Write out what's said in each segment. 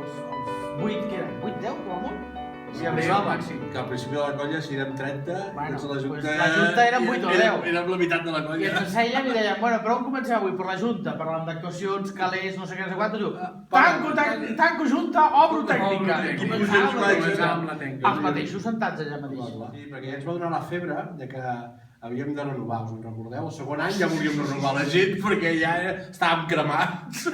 els 8, que eren? 8, 10, com a molt? Sí, màxim. Que al principi de la colla, si érem 30, Bueno, la Junta... la Junta érem 8 o 10. Érem la meitat de la I colla. ens asseiem i deien, bueno, per on comencem avui? Per la Junta, parlàvem d'actuacions, calés, no sé què, no sé quantos, diu, tanco Junta, obro tècnica. I començàvem la tècnica. els mateixos sentats allà mateix. Sí, perquè ja ens va donar la febre de que havíem de renovar, us en recordeu? El segon any ja volíem renovar la gent perquè ja estàvem cremats.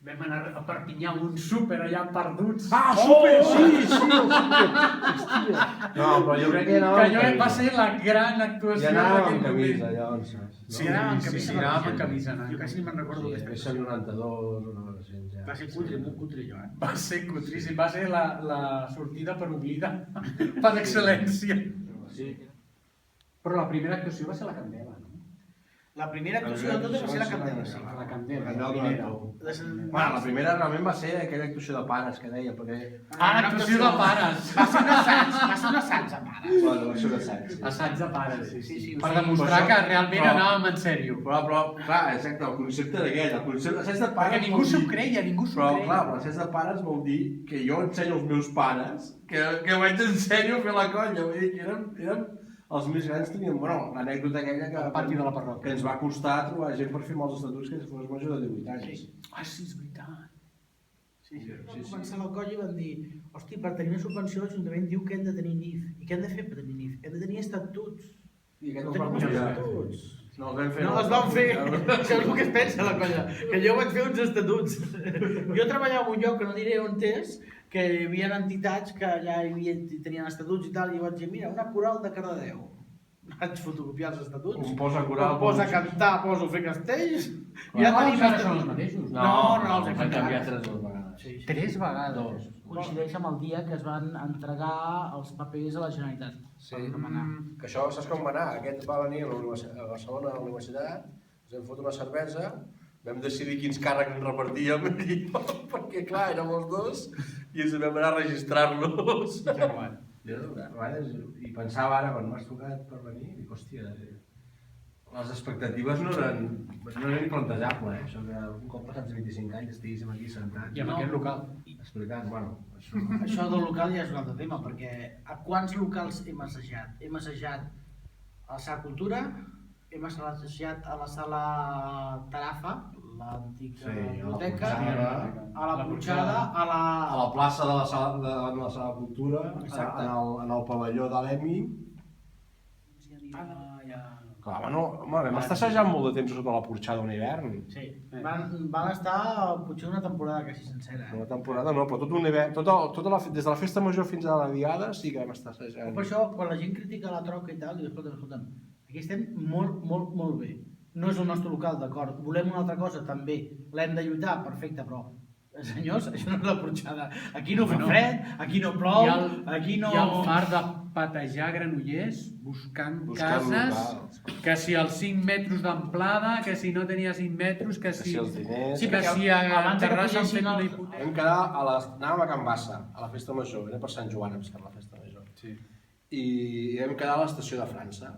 Vam anar a Perpinyà un súper allà perduts. Ah, súper, sí, hòstia. No, però jo crec que Que allò va ser la gran actuació ja anàvem amb d'aquest camisa, moment. llavors. Sí, anàvem amb camisa. Sí, anàvem amb camisa. Jo quasi no me'n recordo Sí, d'aquesta. després són 92, una hora cent, ja. Va ser cutre, molt cutre jo, Va ser cutríssim, va ser la sortida per oblida, per excel·lència. Sí. Però la primera actuació va ser la Candela, no? La primera actuació de totes va ser la Candela, sí. La Candela, Candela la primera. Bueno, la primera realment va ser aquella actuació de pares que deia, perquè... Ah, actuació de pares. Va ser un assaig a pares. Bueno, va ser un assaig, sí. Assaig de pares, sí. Sí, sí, Per sí. demostrar Però que això- realment però- anàvem en sèrio. Però, clar, exacte, el concepte d'aquell, el concepte d'assaig de pares... Perquè ningú vol s'ho dir- creia, ningú s'ho Però, creia. clar, l'assaig de pares vol dir que jo ensenyo als meus pares que vaig en sèrio a fer la colla. Vull dir que érem els més grans teníem, bueno, l'anècdota aquella que... Al pati de la parròquia. Que ens va costar trobar gent per firmar els estatuts que fos major de 18 anys. Ah, sí, és veritat. Sí, sí. Vam començar la colla i van dir, hosti, per tenir una subvenció l'Ajuntament diu que hem de tenir NIF. I què hem de fer per tenir NIF? Hem de tenir estatuts. I aquest No no tenim va estatuts. No els vam fer. No els vam fer. Això és el que es pensa la colla. Que jo vaig fer uns estatuts. Jo treballava en un lloc que no diré on és, que hi havia entitats que allà tenien estatuts i tal, i vaig dir, mira, una coral de Cardedeu. Vaig fotocopiar els estatuts. Un posa coral, un posa a cantar, poso a fer castells. I ja tenim estatuts. Són els mateixos. No, els hem han canviat canviat. 3 vegades. Sí, sí. 3 vegades. Dos. Coincideix amb el dia que es van entregar els papers a la Generalitat. Sí. Per demanar. Que això saps com va anar? Aquest va venir a Barcelona a la universitat, ens vam fotre una cervesa, vam decidir quins càrrecs ens repartíem i perquè clar, érem els dos i ens vam anar a registrar-los. I pensava ara, quan m'has trucat per venir, dic, hòstia, les expectatives no eren ni plantejables, això que un cop passats 25 anys estiguéssim aquí sentats. I amb aquest local. Explicant, bueno, això... Això del local ja és un altre tema, perquè a quants locals hem assajat? Hem assajat a la Sala Cultura, hem assajat a la Sala Tarafa, l'antiga biblioteca, a la Porxada, a la plaça de la Sala de Cultura, en el pavelló de l'EMI. Clar, bueno, vam estar assajant molt de temps sota la porxada un hivern. Sí, van estar potser una temporada quasi sencera. Una temporada no, però tot un hivern, des de la festa major fins a la diada sí que vam estar assajant. Per això, quan la gent critica la troca i tal, diu, escolta'm, aquí estem molt bé. No és el nostre local, d'acord, volem una altra cosa, també, l'hem de lluitar, perfecte, però senyors, això no és la porxada. Aquí no fa fred, aquí no plou, aquí no... I el far de patejar Granollers buscant cases, que si els 5 metres d'amplada, que si no tenia 5 metres, que si els diners... Sí, que si a Terrassa han fet una hipoteca. Vam quedar anàvem a Can Bassa, a la festa major, era per Sant Joan, em sembla, la festa major. Sí. I vam quedar a l'estació de França.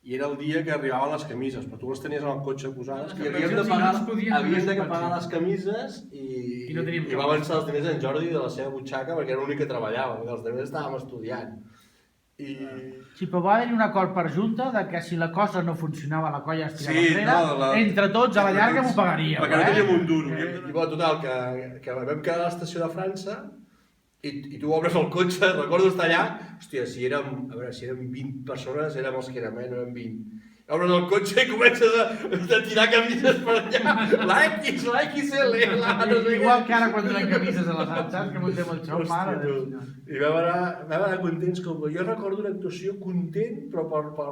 I era el dia que arribaven les camises, però tu les tenies en el cotxe posades i havíem de pagar les camises i va avançar els diners en Jordi de la seva butxaca perquè era l'únic que treballava, perquè els altres estàvem estudiant. Sí, però va haver-hi un acord per junta de que si la cosa no funcionava, la colla es tirava enrere, entre tots a la llarga m'ho pagaríem. Perquè no teníem un duro. I total, que vam quedar a l'estació de França i tu obres el cotxe, recordo estar allà, hòstia, si érem 20 persones, érem els que érem, no érem 20. Obres el cotxe i comences a tirar camises per allà, la X, la XL, la no sé què. Igual que ara quan donem camises a les altres, que muntem el xou, mare. I vam anar contents, com jo recordo una actuació content, però per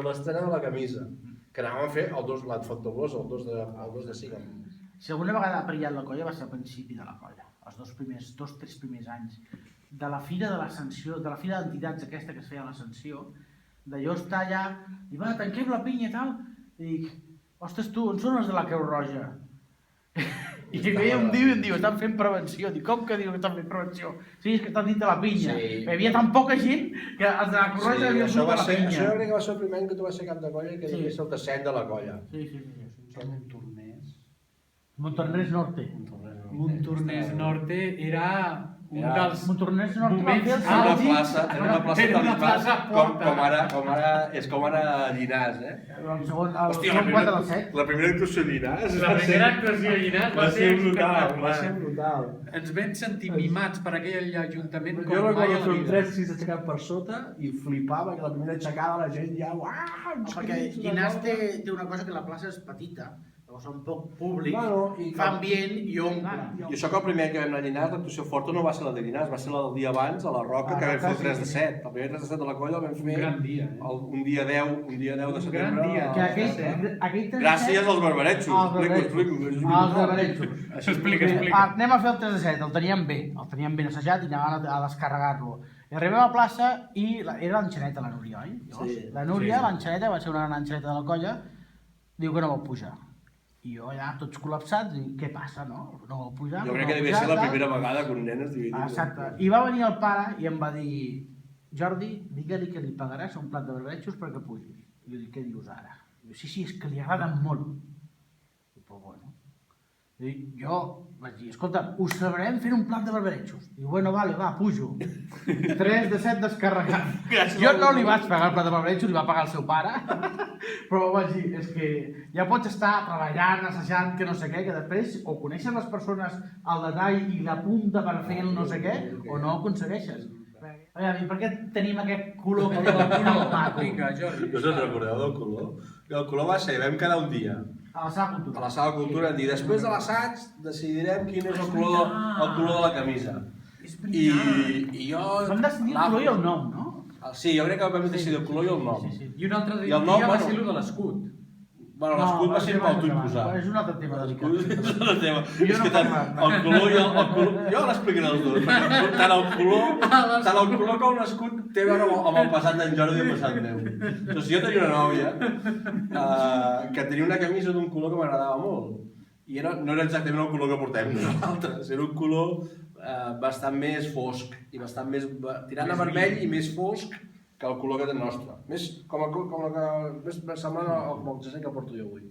l'estrena de la camisa, que anàvem a fer el 2, l'Adfoctoblos, el 2 de Sigam. Si alguna vegada ha brillat la colla va ser al principi de la colla, els 3 primers anys, de la fira de l'Ascensió, de la fira d'entitats aquesta que es feia a l'Ascensió, d'allò estar allà, i va, tanquem la pinya i tal, i dic, ostres tu, on són els de la Creu Roja? I veia un diu i em diu, estan fent prevenció, dic, com que diu que estan fent prevenció? Sí, és que estan dins de la pinya, hi havia tan poca gent que els de la Creu Roja havien sortit de la pinya. Això crec que va ser el primer any que tu vas ser cap de colla i que devia ser el tercer any de la colla. Sí. Som Montornès. Montornès Norte. Montornès Montornès Norte era un dels Montornès Norte va moments fer el àlgids. Era una plaça Era una plaça forta. com ara Llinars, El segon Hòstia, quart del set. la primera actuació de Llinars La primera actuació a Llinars va ser brutal, espectacular. va ser brutal. Ens vam sentir mimats per aquell ajuntament Jo com mai recordo a la fer un vida. 3 6 aixecat per sota i flipava que la primera aixecada la gent ja... Uah, uns Perquè crits, Llinars una cosa. té una cosa que la plaça és petita, llavors són poc públic, Bueno, i fa ambient i omple. I això que el primer que vam anar a Llinars, l'actuació forta no va ser la de Llinars, va ser la del dia abans, a la Roca, que vam fer el 3 de 7. El primer 3 de 7 de la colla el vam fer gran dia, un dia 10 de setembre. dia. Que aquell 3 Gràcies als barbaretxos. als barbaretxos. Això explica. Anem a fer el 3 de 7, el teníem ben assajat i anàvem a descarregar-lo. I arribem a la plaça i era l'enxaneta, la Núria, oi? Sí. La Núria, l'enxaneta, va ser una gran enxaneta de la colla, diu que no vol pujar. I jo allà, tots col·lapsats, i què passa, no? No vol pujar. Jo crec que devia ser la primera vegada que un nen es dividia. Exacte. I va venir el pare i em va dir: Jordi, digue-li que li pagaràs un plat de barbaretxos perquè pugi. I jo dic: què dius ara? Diu: sí, és que li agraden molt. I però bueno. I jo vaig dir: escolta, us celebrarem fent un plat de barbaretxos. Diu: bueno, vale, va, pujo. 3 de 7 descarregat. Jo no li vaig pagar el plat de barbaretxos, li va pagar el seu pare. Però vaig dir: és que ja pots estar treballant, assajant, que no sé què, que després o coneixes les persones al detall i la punta per fer el no sé què, o no ho aconsegueixes. I per què tenim aquest color que diu el color maco? Vinga, Jordi. No us en recordeu del color? El color va ser, vam quedar un dia A la sala a cultural. la sala de cultura i després de l'assaig decidirem quin és el color de la camisa. I jo... Vam decidir el color i el nom, no? Sí, jo crec que vam decidir el color i el nom. I un altre I dia el nom, va bueno. ser el de l'escut. Bueno, l'escut va ser pel tu imposar. És un altre tema delicat. És un altre tema. Jo És no que tant parlo. el color i el color... Jo l'explicaré els dos. perquè Tant el color com l'escut té a veure amb el passat d'en Jordi i el passat meu. Doncs jo tenia una nòvia que tenia una camisa d'un color que m'agradava molt. I no era exactament el color que portem nosaltres. Era un color bastant més fosc i bastant més... tirant a vermell i més fosc que el color que té el nostre. Més com el que... més semblant al jersei que porto jo avui.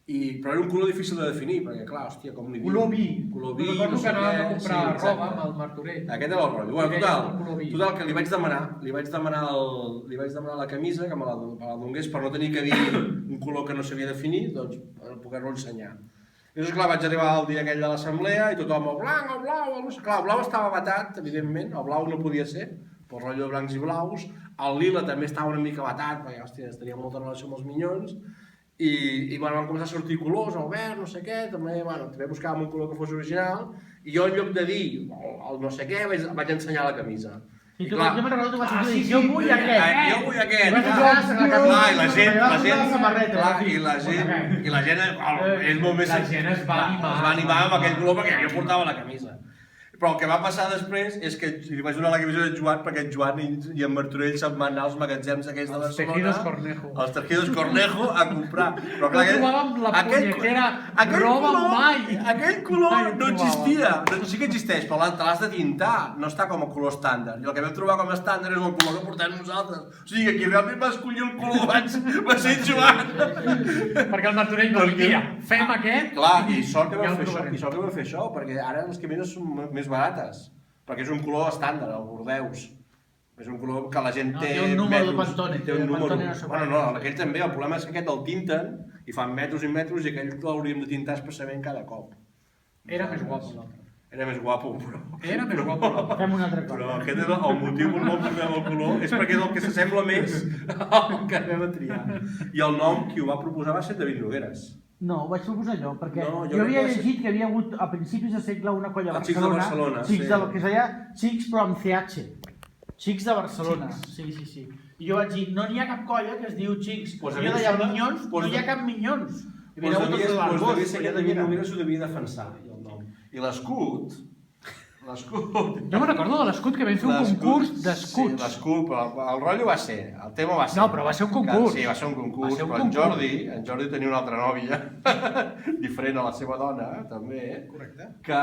Però era un color difícil de definir, perquè clar, hòstia, com li diu? Color vi. Color vi, Recordo no que sé anàvem a què. comprar Sí, exacte. roba amb el Martorell. Aquest era el rotllo. Bueno, I deia el color vi. total, que li vaig demanar la camisa, que me la donés per no tenir que dir un color que no sabia definir, doncs per poder-lo ensenyar. I llavors, clar, vaig arribar al dia aquell de l'assemblea i tothom, el blanc, el blau, no sé. Clar, el blau estava vetat, evidentment, el blau no podia ser, pel rotllo de blancs i blaus. El lila també estava una mica vetat, perquè, hòstia, tenia molta relació amb els minyons. I bueno, van començar a sortir colors, el verd, no sé què, també buscàvem un color que fos original. I jo, en lloc de dir el no sé què, vaig ensenyar la camisa. I tu, jo me'n recordo que vas dir: jo vull Jo vull aquest. I la gent... I la gent és molt més... La gent es va animar. Es va animar amb aquell color perquè jo portava la camisa. Però el que va passar després és que li vaig donar la camisa de Joan perquè en Joan i en Martorell se'n van anar als magatzems aquells de Barcelona. Tejidos Cornejo. Els Tejidos Cornejo a comprar. Però No trobàvem la punyetera roba mai. Aquell color no existia. Sí que existeix, però te l'has de tintar. No està com a color estàndard. I el que vam trobar com a estàndard és el color que portem nosaltres. O sigui que qui realment va escollir el color abans va ser Joan. Perquè el Martorell va dir: mira, fem aquest. Clar, i sort que ja vam ho fer això, provarem. i sort que vam fer això, perquè ara les camises són més barates, perquè és un color estàndard, el bordeus. És un color que la gent No, té té un número de metres, Pantone, té un de número. Pantone no sé Bueno, quant. no, aquell també, el problema és que aquest el tinten i fan metres i metres i aquell l'hauríem de tintar expressament cada cop. Era més guapo l'altre. Era més guapo, però... Era més guapo l'altre. Fem una altra Però cosa. aquest és el motiu per no posem el color, és perquè és el que s'assembla més al que vam a triar. I el nom, qui ho va proposar va ser David Nogueras. No, ho vaig proposar jo, perquè No, jo jo havia crec que llegit que havia hagut a principis de segle una colla a Els Xics de Barcelona, Barcelona, Xics sí. de, que es deia Xics però amb CH, Xics de Barcelona, sí. I jo vaig dir, no n'hi ha cap colla que es diu Xics, Pues a jo mi em deia sembla- Minyons, no hi ha cap Minyons. I havia hagut els Devia Arbós, ser que ja David era. Nogueras ho devia defensar, el nom. I l'escut L'escut. Jo me'n recordo de l'escut, que vam fer un concurs d'escuts. Sí, l'escut, però el rotllo va ser, el tema va ser... No, però va ser un concurs. Sí, va ser un concurs, Va ser un però concurs. en Jordi tenia una altra nòvia, diferent a la seva dona, també, Correcte. que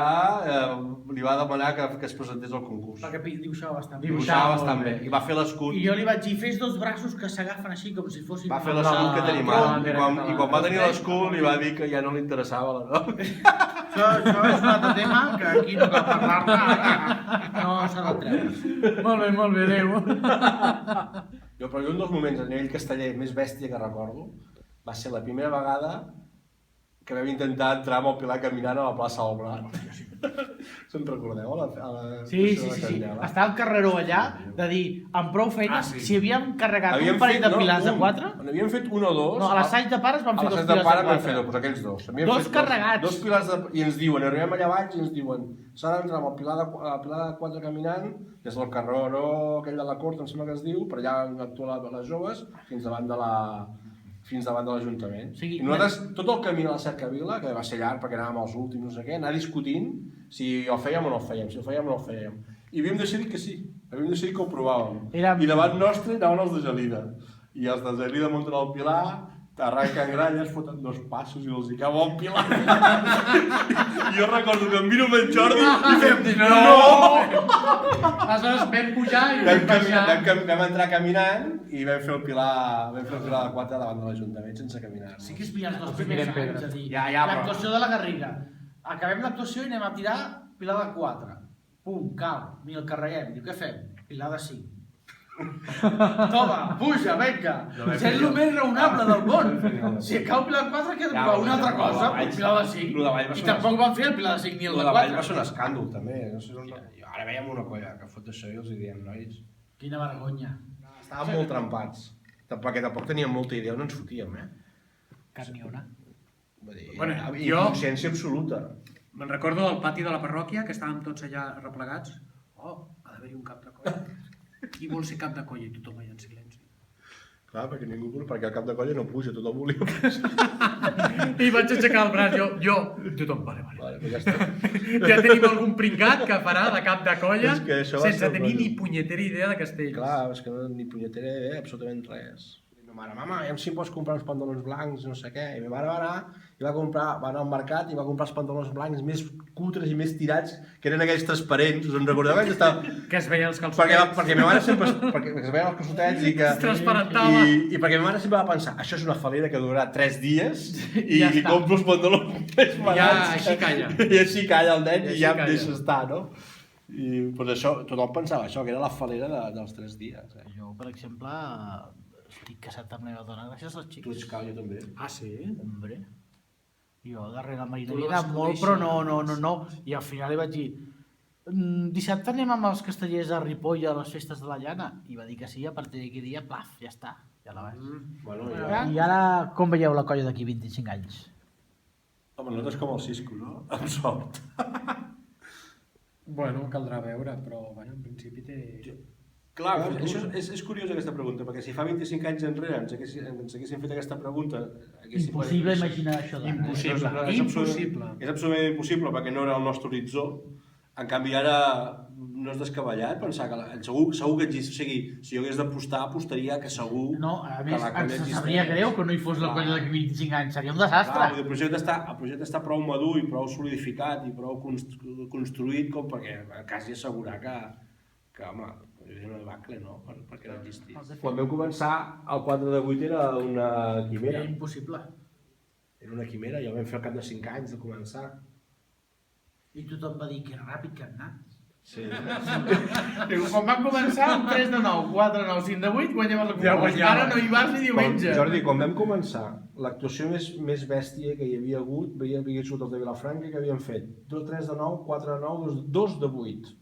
li va demanar que es presentés al concurs. Perquè dibuixava bastant bé. Dibuixava bastant bé, i va fer l'escut. I jo li vaig dir, fes dos braços que s'agafen així com si fossin... Va fer l'escut que tenim ara, i quan va tenir l'escut li va dir que ja no li interessava la nòvia. Això és un altre tema que aquí no cal parlar-ne ara. No s'ha de treure. Molt bé, adéu. Però un dels moments a nivell casteller més bèstia que recordo va ser la primera vegada que vam intentar entrar amb el Pilar caminant a la plaça del Blat. Se'n recordeu? Sí. Està al carreró allà de dir, amb prou feines, si havíem carregat un parell de pilars de 4... N'havíem fet un o dos. No, a l'assaig de pares vam fer dos pilars de 4. A l'assaig de pares vam fer dos, aquells dos. Dos carregats. Dos pilars i ens diuen, arribem allà baix i ens diuen s'ha d'entrar amb el pilar de 4 caminant des del carreró aquell de la Cort, em sembla que es diu, per allà on actuen les joves, fins davant de l'Ajuntament. I nosaltres, tot el camí a la cercavila, que va ser llarg perquè anàvem als últims, no sé què, anar discutint si el fèiem o no el fèiem, si el fèiem o no el fèiem. I havíem decidit que sí, havíem decidit que ho provàvem. I davant nostre anaven els de Gelida. I els de Gelida munten el Pilar, arranquen gralles, foten dos passos i els hi cau el Pilar. I jo recordo que em miro amb en Jordi i fem, no! Aleshores vam pujar i vam baixar. Vam entrar caminant i vam fer el Pilar de 4 davant de l'Ajuntament sense caminar. Sí que és pillar els dos primers anys, és a dir, però... l'actuació de la Garriga. Acabem l'actuació i anem a tirar pilar de 4. Pum, cau, ni el carreguem. Diu, què fem? Pilar de 5. Toma, puja, vinga. És el més raonable del món. Si cau pilar de 4, queda una altra cosa, pilar de 5. I tampoc van fer el pilar de 5 ni el de 4. El de Vall va ser un escàndol, també. Ara veiem una colla que fot això i els hi diem, nois. Quina vergonya. Estàvem molt trempats. Perquè tampoc teníem molta idea on ens fotíem, Cap ni una. Inconsciència absoluta. Me'n recordo del pati de la parròquia, que estàvem tots allà replegats. Oh, ha d'haver-hi un cap de colla. Qui vol ser cap de colla? I tothom allà en silenci. Clar, perquè el cap de colla no puja, tothom volia. I vaig aixecar el braç, jo. Tothom, vale. Ja està. Ja tenim algun pringat que farà de cap de colla sense tenir ni punyetera idea de castells. Clar, és que no ni punyetera idea, absolutament res. Ma mare, mama, si em pots comprar uns pantalons blancs, no sé què. I ma mare va anar al mercat i va comprar els pantalons blancs més cutres i més tirats, que eren aquells transparents, us en recordeu? Que es veien els calçotets. Perquè ma mare sempre... Perquè es veien els calçotets i que... Es transparentava. I perquè ma mare sempre va pensar, això és una falera que durarà 3 dies i li compro els pantalons més barats. Ja, així calla. I així calla el nen i ja em deixa estar, no? I doncs això, tothom pensava això, que era la falera dels 3 dies. Jo, per exemple, estic casat amb la meva dona gràcies als xics. Tu ets cal, jo també. Ah, sí? Hombre. Jo darrere la Marina havia anat molt, però no. I al final li vaig dir, dissabte anem amb els castellers a Ripoll a les festes de la llana. I va dir que sí, a partir d'aquell dia, plaf, ja està. Ja la vaig. I ara, com veieu la colla d'aquí 25 anys? Home, nosaltres com el Cisco, no? Amb sort. Bueno, caldrà veure, però en principi té... Clar, això és curiós aquesta pregunta, perquè si fa 25 anys enrere ens haguessin fet aquesta pregunta... Impossible imaginar això d'ara. Impossible. És absolutament impossible perquè no era el nostre horitzó. En canvi ara no és descabellat pensar que segur que existeix. O sigui, si jo hagués d'apostar, apostaria que segur... No, a més, ens sabria greu que no hi fos la colla d'aquí 25 anys. Seria un desastre. El projecte està prou madur i prou solidificat i prou construït com perquè quasi assegurar que home, és una debacle, no? Perquè no existís. Quan vam començar, el 4 de 8 era una quimera. Era impossible. Era una quimera, ja ho vam fer al cap de 5 anys de començar. I tothom va dir que ràpid que han anat. Sí. Quan vam començar, un 3 de 9, 4 de 9, 5 de 8, guanyaves la competició. Ara no hi vas ni diumenge. Jordi, quan vam començar, l'actuació més bèstia que hi havia hagut, havia sigut el de Vilafranca, que havíem fet 3 de 9, 4 de 9, 2 de 8.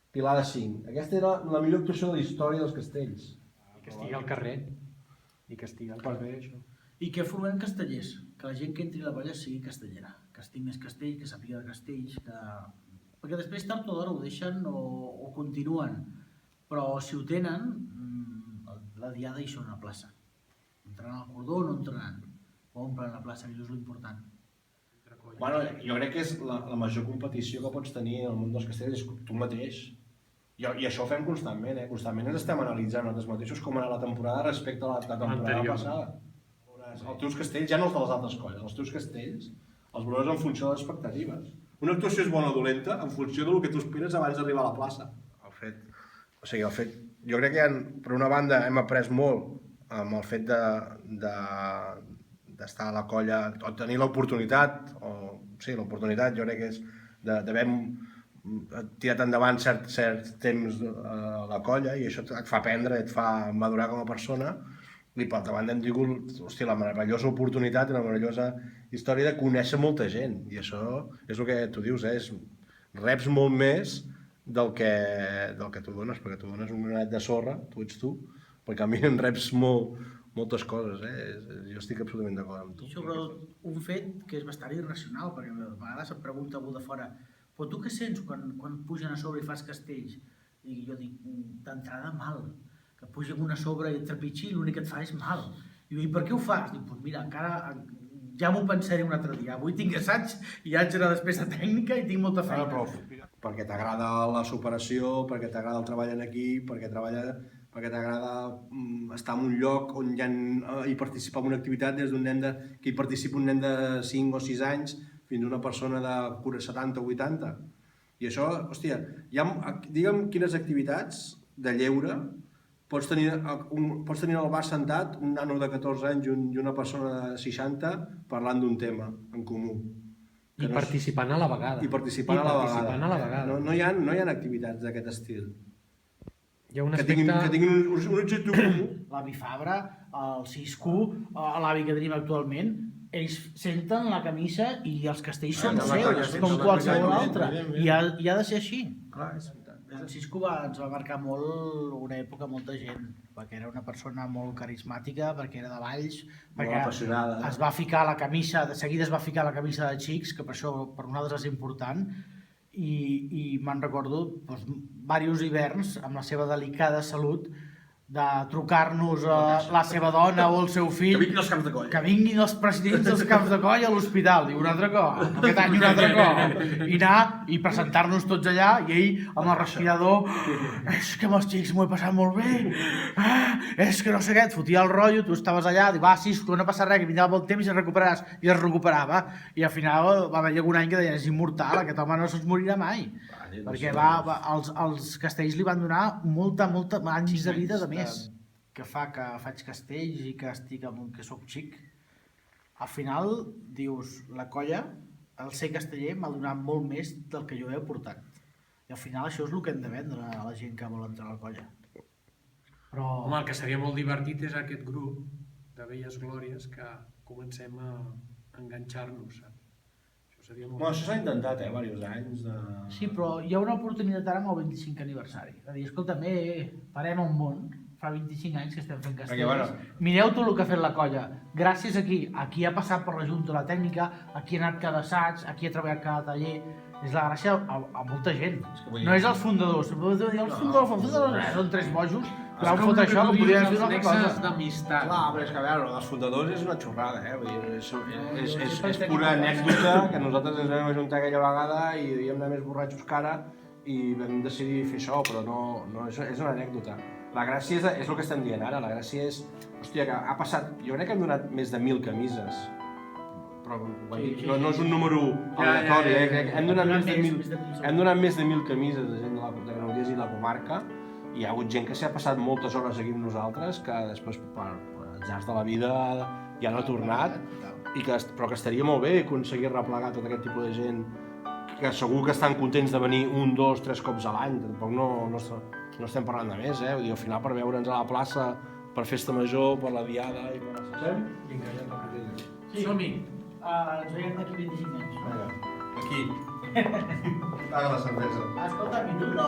Pilar de 5. Aquesta era la millor actuació de la història dels castells. I que estigui al carrer. Això. I que formem castellers. Que la gent que entri a la colla sigui castellera. Que estigui més castell, que sàpiga de castells, que... Perquè després tard o d'hora ho deixen o continuen. Però si ho tenen, la diada hi són a la plaça. Entraran al cordó o no entraran. O omplen la plaça, que això és l'important. Bueno, jo crec que és la major competició que pots tenir en el món dels castells, és tu mateix. I això ho fem constantment, constantment ens estem analitzant nosaltres mateixos com era la temporada respecte a la temporada passada. Els teus castells, ja no els de les altres colles, els teus castells els veuràs en funció de les expectatives. Una actuació és bona o dolenta en funció del que tu esperes abans d'arribar a la plaça. Jo crec que per una banda hem après molt amb el fet d'estar a la colla, o tenir l'oportunitat, l'oportunitat jo crec que és d'haver tirat endavant cert temps a la colla i això et fa aprendre, et fa madurar com a persona. I per davant hem tingut la meravellosa oportunitat i la meravellosa història de conèixer molta gent. I això és el que tu dius, reps molt més del que tu dones, perquè tu dones un granet de sorra, tu ets tu, però en canvi en reps moltes coses. Jo estic absolutament d'acord amb tu. Sobre un fet que és bastant irracional, perquè a vegades em pregunta algú de fora, però tu què sents quan pugen a sobre i fas castells? I jo dic, d'entrada mal. Que pugi amb una sobre i et trepitgi i l'únic que et fa és mal. I dic, per què ho fas? Dic, doncs mira, encara ja m'ho pensaré un altre dia. Avui tinc assaig i haig d'anar després a tècnica i tinc molta feina. Perquè t'agrada la superació, perquè t'agrada el treball en equip, perquè t'agrada estar en un lloc on hi participa en una activitat des d'un nen que hi participa un nen de 5 o 6 anys fins a una persona de 70 o 80. I això, hòstia, digue'm quines activitats de lleure pots tenir al bar sentat un nano de 14 anys i una persona de 60 parlant d'un tema en comú. I participant a la vegada. I participant a la vegada. No hi ha activitats d'aquest estil. Hi ha un aspecte... Que tinguin un objectiu comú. L'avi Fabra, el Cisco, l'avi que tenim actualment, ells senten la camisa i els castells són seus, com qualsevol altre. I ha de ser així. Clar, és veritat. El Cisco ens va marcar molt una època molta gent, perquè era una persona molt carismàtica, perquè era de Valls, perquè es va ficar la camisa, de seguida es va ficar la camisa de xics, que per això per nosaltres és important, i me'n recordo diversos hiverns amb la seva delicada salut de trucar-nos la seva dona o el seu fill que vinguin els camps de coll, que vinguin els presidents dels camps de coll a l'hospital, i un altre cop, aquest any un altre cop, i anar i presentar-nos tots allà, i ell amb el respirador, és que amb els xics m'ho he passat molt bé, és que no sé què, et fotia el rotllo, tu estaves allà, diu, Cisco, no passa res, que vindrà el bon temps i es recuperaràs, i es recuperava, i al final va haver algun any que deien, és immortal, aquest home no se'ns morirà mai, perquè els castells li van donar molta anys de vida de més, que fa que faig castells i que estic que soc xic. Al final dius, la colla, el ser casteller m'ha donat molt més del que jo he aportat. I al final això és el que hem de vendre a la gent que vol entrar a la colla. Però... Home, el que seria molt divertit és aquest grup de velles glòries que comencem a enganxar-nos, saps? Això s'ha intentat, diversos anys. Sí, però hi ha una oportunitat ara amb el 25 aniversari. De dir, escolta'm, parem un món. Fa 25 anys que estem fent castells. Mireu tot el que ha fet la colla. Gràcies a qui ha passat per la Junta la tècnica, a qui ha anat cada assaig, a qui ha treballat cada taller. És la gràcia a molta gent. No és els fundadors. Els fundadors són 3 bojos que van fotre això, que podien fer una altra cosa. D'amistat. Clar, però és que a veure, els fundadors és una xorrada, és pura anècdota que nosaltres ens vam ajuntar aquella vegada i devíem anar més borratxos que ara i vam decidir fer això, però no és una anècdota. La gràcia és el que estem dient ara, la gràcia és, hòstia, que ha passat, jo crec que hem donat més de 1.000 camises, però no és un número aleatori, hem donat més de 1.000 camises de gent de Granollers i la comarca, i hi ha hagut gent que s'ha passat moltes hores aquí amb nosaltres, que després per atzars de la vida ja no ha tornat, però que estaria molt bé aconseguir replegar tot aquest tipus de gent, que segur que estan contents de venir 1, 2, 3 cops a l'any, tampoc no estem parlant de més, Vull dir, al final per veure'ns a la plaça, per festa major, per la diada i per l'assassin. Vinga, ja toca. Sí, som-hi. Ens veiem d'aquí 25 anys. Aquí. Paga la cervesa. Escolta, i tu no...